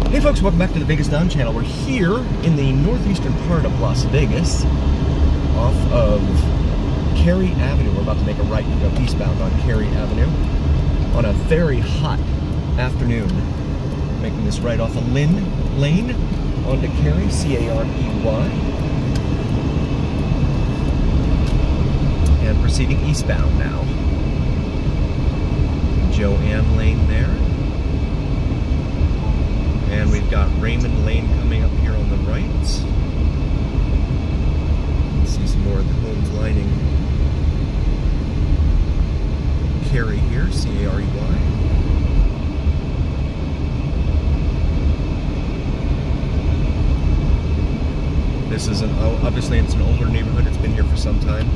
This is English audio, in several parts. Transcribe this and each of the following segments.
Hey folks, welcome back to the Vegas Don channel. We're here in the northeastern part of Las Vegas, off of Cary Avenue. We're about to make a right to go eastbound on Cary Avenue on a very hot afternoon. Making this right off of Lynn Lane onto Cary, C-A-R-E-Y. And proceeding eastbound now. Joanne Lane there. And we've got Raymond Lane coming up here on the right. See some more of the homes lining Cary here, C-A-R-E-Y. This is obviously it's an older neighborhood. It's been here for some time.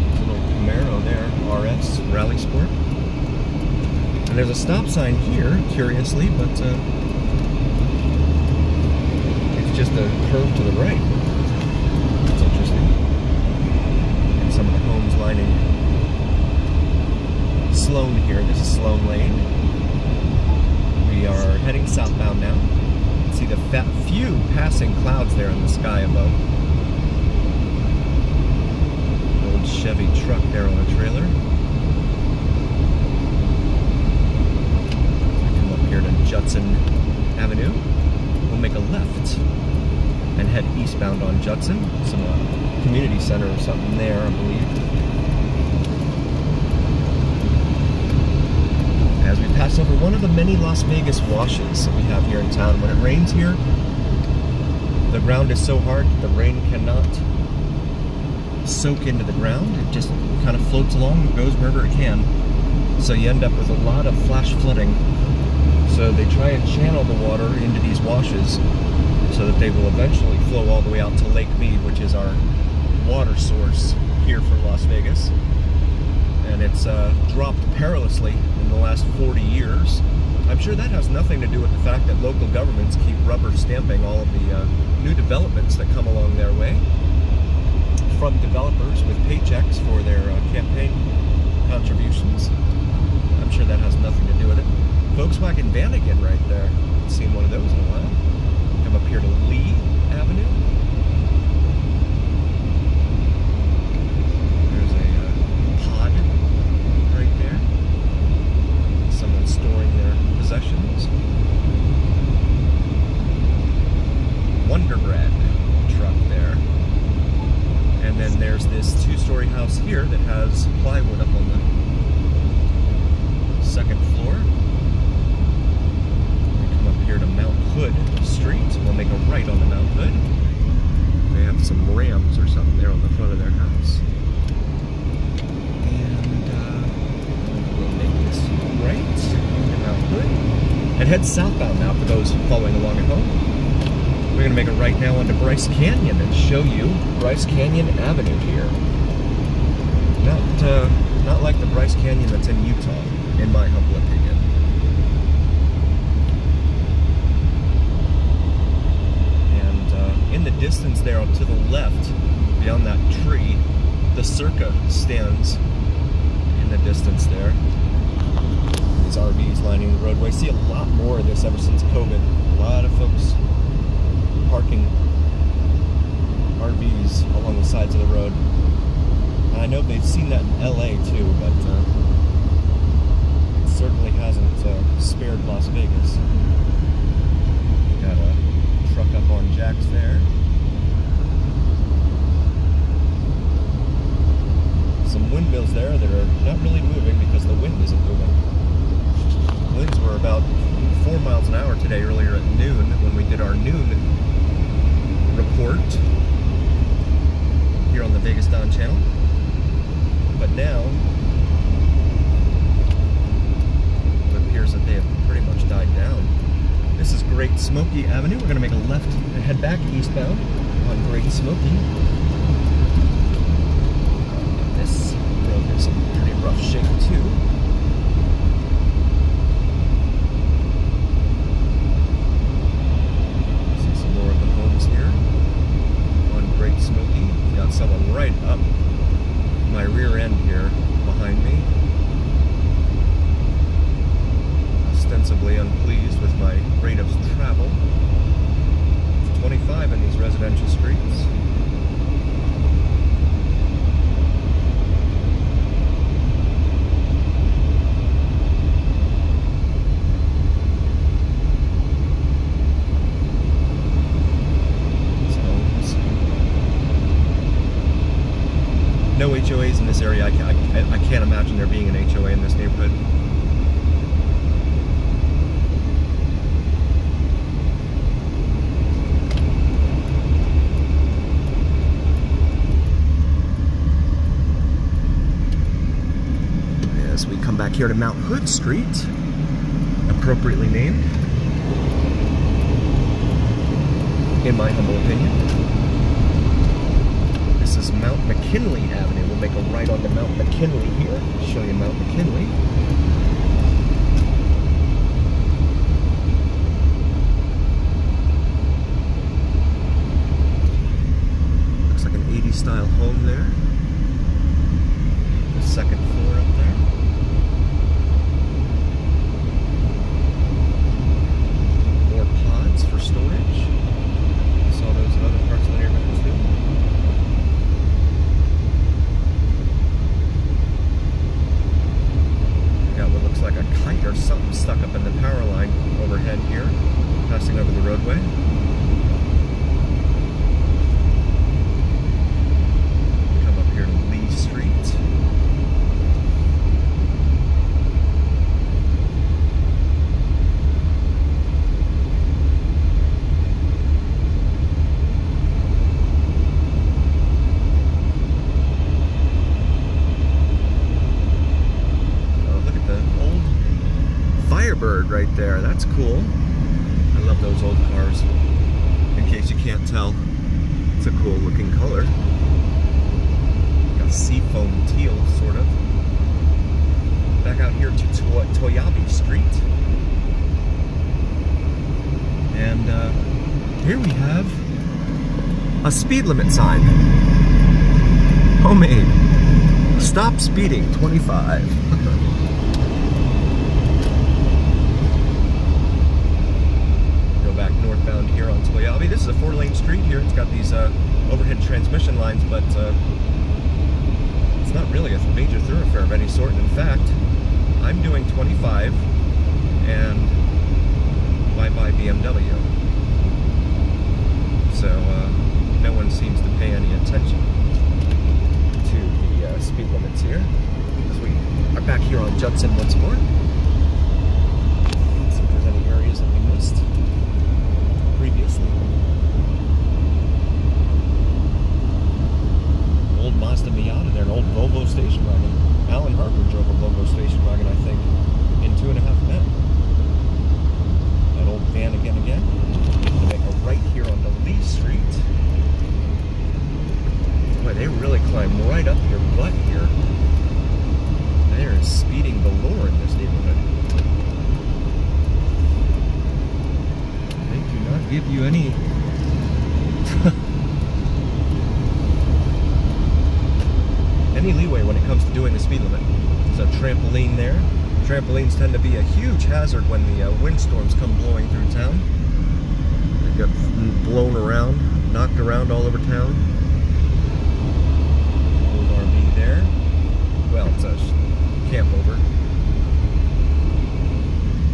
There's a little Camaro there, RS, Rally Sport. And there's a stop sign here, curiously, but it's just a curve to the right. That's interesting. And some of the homes lining Sloan here. This is Sloan Lane. We are heading southbound now. See the few passing clouds there in the sky above. Old Chevy truck there on a trailer. Come up here to Judson Avenue. We'll make a left and head eastbound on Judson. Some community center or something there, I believe. As we pass over one of the many Las Vegas washes that we have here in town. When it rains here, the ground is so hard that the rain cannot soak into the ground. It just kind of floats along and goes wherever it can. So you end up with a lot of flash flooding. So they try and channel the water into these washes so that they will eventually flow all the way out to Lake Mead, which is our water source here for Las Vegas. And it's dropped perilously in the last 40 years. I'm sure that has nothing to do with the fact that local governments keep rubber stamping all of the new developments that come along their way from developers with paychecks for their campaign contributions. I'm sure that has nothing to do with it. Volkswagen van again right there. Haven't seen one of those in a while. Come up here to Lee Avenue. There's a pod right there. Someone storing their possessions. Wonder Bread truck there. And then there's this two-story house here that has plywood up on the second floor. Here to Mount Hood Street. We'll make a right on the Mount Hood. They have some Rams or something there on the front of their house. And we'll make this right to Mount Hood. And head southbound now for those following along at home. We're going to make a right now onto Bryce Canyon and show you Bryce Canyon Avenue here. Not like the Bryce Canyon that's in Utah, in my humble opinion. In the distance there to the left, beyond that tree, the Circa stands in the distance there. These RVs lining the roadway. See a lot more of this ever since COVID. A lot of folks parking RVs along the sides of the road. And I know they've seen that in LA too, but it certainly hasn't spared Las Vegas. Got a truck up on jacks there. Some windmills there that are not really moving because the wind isn't moving. Winds were about 4 miles an hour today earlier at noon when we did our noon report here on the Vegas Don channel. But now it appears that they have pretty much died down. This is Great Smoky Avenue. We're going to make a left and head back eastbound on Great Smoky. This road is in pretty rough shape too. See some more of the homes here on Great Smoky. Got someone right up my rear end here behind me. Ostensibly unpleased with my rate of here to Mount Hood Street, appropriately named, in my humble opinion. This is Mount McKinley Avenue. We'll make a right onto Mount McKinley here. Show you Mount McKinley. Looks like an 80s style home there. The second floor up there. More pods for storage. Saw those in other parts of the neighborhood too. Got what looks like a kite or something stuck up in the power line overhead here, passing over the roadway. Come up here to Lee Street. Firebird right there, that's cool. I love those old cars. In case you can't tell, it's a cool looking color. Got seafoam teal, sort of. Back out here to Toyabe Street. And here we have a speed limit sign. Homemade. Stop speeding, 25. Back northbound here on Toyabe. This is a 4-lane street here. It's got these overhead transmission lines, but it's not really a major thoroughfare of any sort. And in fact, I'm doing 25, and bye-bye BMW. So no one seems to pay any attention to the speed limits here. As we are back here on Judson once more. Let's see if there's any areas that we missed previously. Old Mazda Miata there, an old Volvo station wagon. Alan Harper drove a Volvo station wagon, I think, in 2.5 Men. That old van again. We'll make a right here on the Lee Street. Boy, they really climb right up your butt here. There is speeding galore in this neighborhood. Give you any leeway when it comes to doing the speed limit. There's a trampoline there. Trampolines tend to be a huge hazard when the windstorms come blowing through town. They get blown around, knocked around all over town. Old RV there. Well, it's a camp over.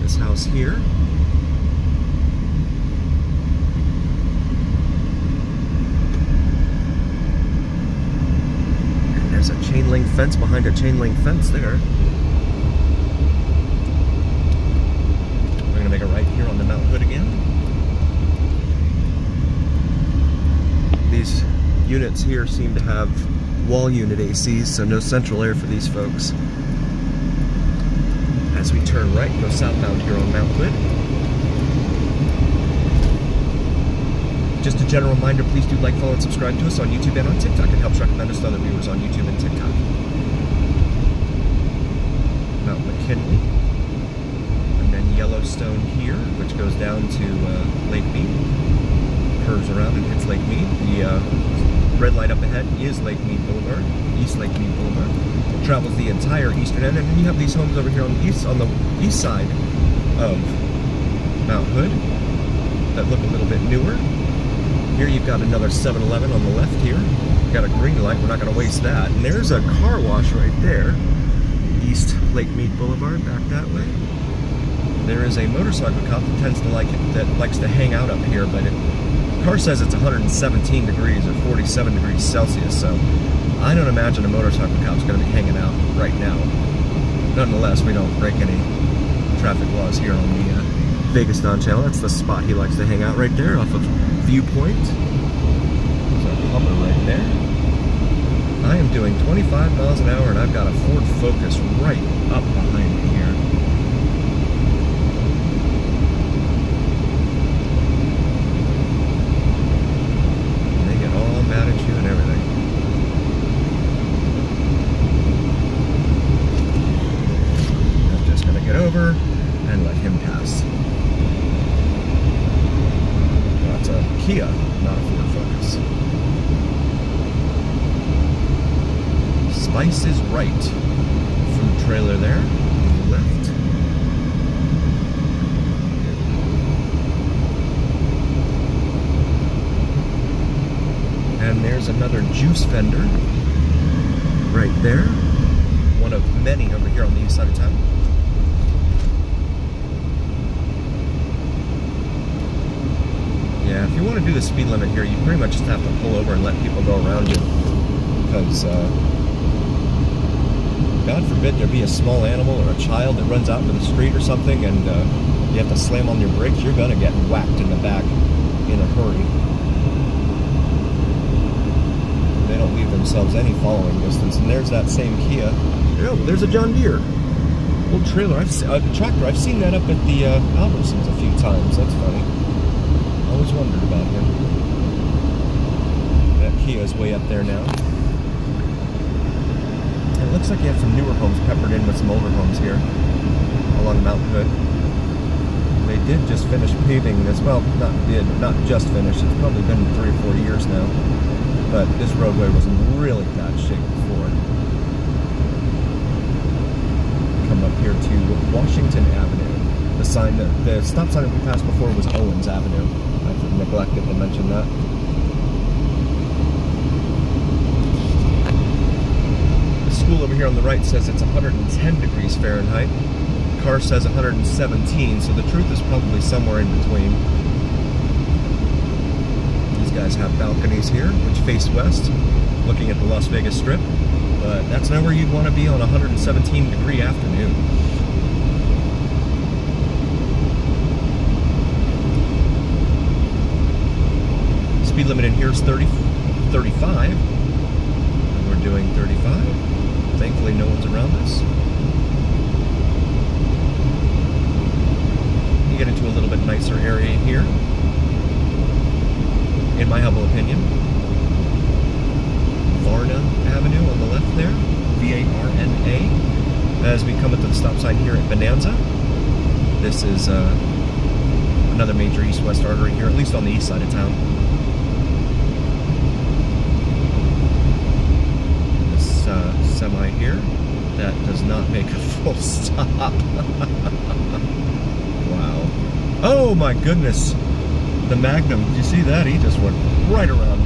This house here. There's a chain link fence behind a chain link fence there. We're going to make a right here on the Mount Hood again. These units here seem to have wall unit ACs, so no central air for these folks. As we turn right and go southbound here on Mount Hood. Just a general reminder, please do like, follow, and subscribe to us on YouTube and on TikTok. It helps recommend us to other viewers on YouTube and TikTok. Mount McKinley. And then Yellowstone here, which goes down to Lake Mead. Curves around and hits Lake Mead. The red light up ahead is Lake Mead Boulevard, East Lake Mead Boulevard. It travels the entire eastern end, and then you have these homes over here on the east side of Mount Hood that look a little bit newer. Here you've got another 7-Eleven on the left here. You've got a green light, we're not going to waste that. And there's a car wash right there. East Lake Mead Boulevard, back that way. There is a motorcycle cop that likes to hang out up here, but the car says it's 117 degrees or 47 degrees Celsius, so I don't imagine a motorcycle cop's going to be hanging out right now. Nonetheless, we don't break any traffic laws here on the Vegas Don channel. That's the spot he likes to hang out right there off of Viewpoint. There's a Hummer right there. I am doing 25 miles an hour and I've got a Ford Focus right up behind me here. And they get all mad at you and everything. I'm just gonna get over and let him pass. That's a Kia, not a Ford Focus. Spice is Right. Food trailer there on the left. And there's another juice vendor right there. One of many over here on the east side of town. Yeah, if you want to do the speed limit here, you pretty much just have to pull over and let people go around you. Because, God forbid there be a small animal or a child that runs out into the street or something and you have to slam on your brakes, you're going to get whacked in the back in a hurry. They don't leave themselves any following distance. And there's that same Kia. Oh, there's a John Deere. Old trailer, tractor. I've seen that up at the Albertsons a few times. That's funny. Always wondered about him. That Kia's way up there now. It looks like you have some newer homes peppered in with some older homes here along Mount Hood. They did just finish paving this. Well, not just finished. It's probably been 3 or 4 years now. But this roadway was in really bad shape before. Come up here to Washington Avenue. The stop sign that we passed before was Owens Avenue. I neglected to mention that. School over here on the right says it's 110 degrees Fahrenheit. Car says 117, so the truth is probably somewhere in between. These guys have balconies here, which face west, looking at the Las Vegas Strip. But that's not where you'd want to be on a 117-degree afternoon. Speed limit in here is 35. And we're doing 35. Thankfully, no one's around us. You get into a little bit nicer area here, in my humble opinion. Varna Avenue on the left there, V-A-R-N-A. As we come up to the stop sign here at Bonanza, this is another major east-west artery here, at least on the east side of town. Semi here that does not make a full stop. Wow. Oh my goodness. The Magnum, did you see that? He just went right around.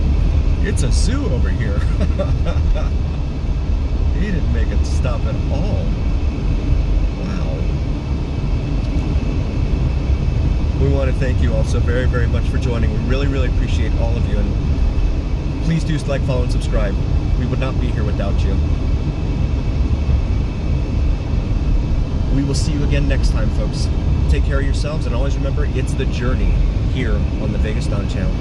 It's a zoo over here. He didn't make it stop at all. Wow. We want to thank you all so very, very much for joining. We really, really appreciate all of you. And please do like, follow, and subscribe. We would not be here without you. We will see you again next time, folks. Take care of yourselves, and always remember, it's the journey here on the Vegas Dawn Channel.